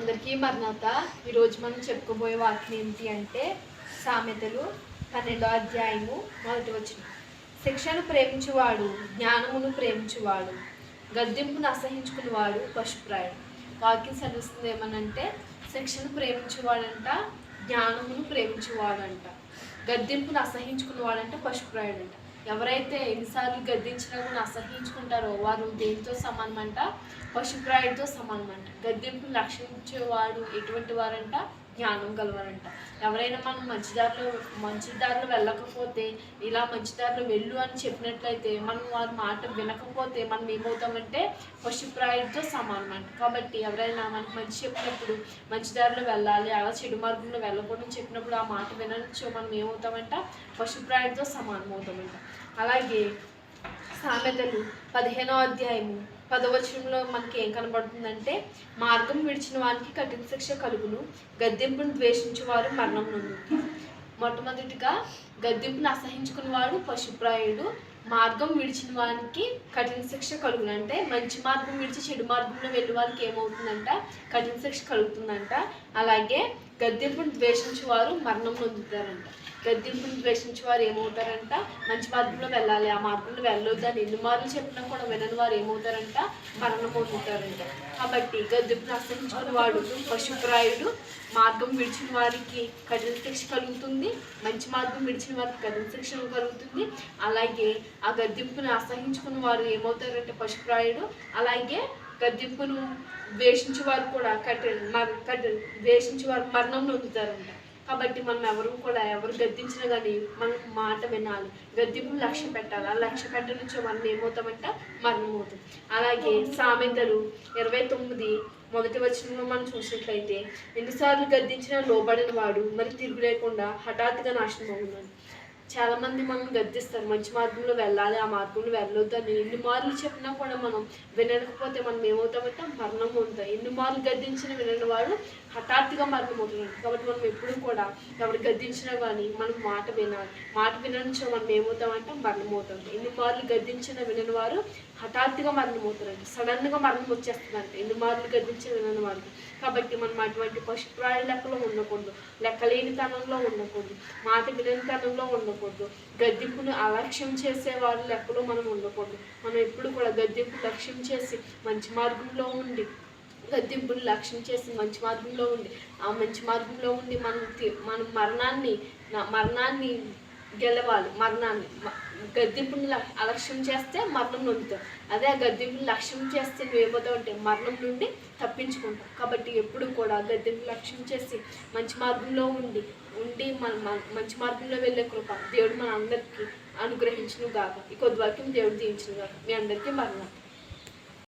అందరికీ మరణాత. ఈరోజు మనం చెప్పుకోబోయే వాక్యం ఏంటి అంటే సామెతలు 12వ అధ్యాయము 1వ వచనం. శిక్షను ప్రేమించువాడు జ్ఞానమును ప్రేమించువాడు, గద్దింపును అసహించుకునేవాడు పశుప్రాయుడు. వాక్యం చదివిస్తుంది ఏమనంటే శిక్షను ప్రేమించువాడంట, జ్ఞానమును ప్రేమించువాడంట, గద్దింపును అసహించుకునేవాడంట పశుప్రాయుడంట. ఎవరైతే ఎన్నిసార్లు గద్దించినా కూడా అసహించుకుంటారో వారు దేనితో సమానమంట? పశుప్రాయుడితో సమానమంట. గద్దింపును రక్షించేవాడు ఎటువంటి వారంట? జ్ఞానం గలవారంట. ఎవరైనా మనం మంచి దారిలో వెళ్ళకపోతే, ఇలా మంచి దారిలో వెళ్ళు అని చెప్పినట్లయితే మనం వారి మాట వినకపోతే మనం ఏమవుతామంటే పశుప్రాయుడితో సమానం అంట. కాబట్టి ఎవరైనా మనకు మంచి చెప్పినప్పుడు మంచి దారిలో వెళ్ళాలి, అలా చెడు మార్గంలో వెళ్ళకూడదని చెప్పినప్పుడు ఆ మాట వినొచ్చు మనం ఏమవుతామంట? పశుప్రాయుడితో సమానం అవుతామంట. అలాగే సామెతలు 15వ అధ్యాయము 10వ వచనంలో మనకి ఏం కనబడుతుందంటే మార్గం విడిచిన వారికి కఠిన శిక్ష కలుగును, గద్దింపును ద్వేషించేవారు మరణం నుండి. మొట్టమొదటిగా గద్దింపును అసహించుకునేవాడు పశుప్రాయుడు. మార్గం విడిచిన వారికి కఠిన శిక్ష కలుగును అంటే మంచి మార్గం విడిచి చెడు మార్గంలో వెళ్ళే వారికి ఏమవుతుందంట? కఠిన శిక్ష కలుగుతుందంట. అలాగే గద్దింపును ద్వేషించేవారు మరణం పొందుతారంట. గద్దింపును ద్వేషించే వారు ఏమవుతారంట? మంచి మార్గంలో వెళ్ళాలి, ఆ మార్గంలో వెళ్ళొద్దని ఎన్ని మార్లు చెప్పినా కూడా వినని వారు ఏమవుతారంట? మరణం పొందుతారంట. కాబట్టి గద్దింపును అసహించుకున్న వాడు పశుప్రాయుడు. మార్గం విడిచిన వారికి కఠిన శిక్ష కలుగుతుంది, మంచి మార్గం విడిచిన వారికి కఠిన శిక్ష కలుగుతుంది. అలాగే ఆ గద్దింపును అసహించుకున్న వారు ఏమవుతారంటే పశుప్రాయుడు. అలాగే గద్దింపును ద్వేషించే వారు కూడా ద్వేషించే వారు మరణం పొందుతారంట. కాబట్టి మనం ఎవరు గద్దించినా కానీ మనం మాట వినాలి, గద్దింపు లక్ష్య పెట్టాలి. ఆ లక్ష్య పెట్టనుంచో మనం ఏమవుతామంట? మరణం అవుతాం. అలాగే సామెతలు 29 వచనంలో మనం చూసినట్లయితే ఎన్నిసార్లు గద్దించినా లోబడిన వాడు మరి తిరుగు లేకుండా హఠాత్తుగా నాశనం అవుతున్నాడు. చాలామంది మనం గద్దిస్తారు, మంచి మార్గంలో వెళ్ళాలి, ఆ మార్గంలో వెళ్ళొద్దు అని ఎన్ని మార్లు చెప్పినా కూడా మనం వినకపోతే మనం ఏమవుతామంటే మరణం అవుతాం. ఎన్ని మార్లు గద్దించిన వినని వాడు హఠాత్తుగా మరణం అవుతున్నాడు. కాబట్టి మనం ఎప్పుడు కూడా ఎవరు గద్దించినా కానీ మనం మాట వినాలి. మాట విననిచో మనం ఏమవుతామంటే మరణం అవుతాం. ఎన్ని మార్లు గద్దించినా వినని వారు హఠాత్తుగా మరణం అవుతారండి. సడన్గా మరణం వచ్చేస్తుందంట ఎన్ని మార్లు గద్దించిన వినని వారికి. కాబట్టి మనం అటువంటి పశుప్రాయ లెక్కలో ఉండకూడదు, లెక్కలేనితనంలో ఉండకూడదు, మాట విలేనితనంలో ఉండకూడదు, గద్దింపును అలక్ష్యం చేసే వారి లెక్కలో మనం ఉండకూడదు. మనం ఎప్పుడు కూడా గద్దింపు లక్ష్యం చేసి మంచి మార్గంలో ఉండి, గద్దింపుని లక్ష్యం చేసి మంచి మార్గంలో ఉండి, ఆ మంచి మార్గంలో ఉండి మనం మరణాన్ని గెలవాలి. గద్దింపుని అలక్ష్యం చేస్తే మరణం పొందుతాం. అదే ఆ గద్దింపుని లక్ష్యం చేస్తే నువ్వు ఏమవుతావు అంటే మరణం నుండి తప్పించుకుంటాం. కాబట్టి ఎప్పుడు కూడా గద్దింపు లక్ష్యం చేసి మంచి మార్గంలో ఉండి మంచి మార్గంలో వెళ్ళే కృప దేవుడు మన అందరికీ అనుగ్రహించును గాక. ఈ కొద్ది వాక్యం దేవుడు దీవించును గాక. మీ అందరికీ మరణం.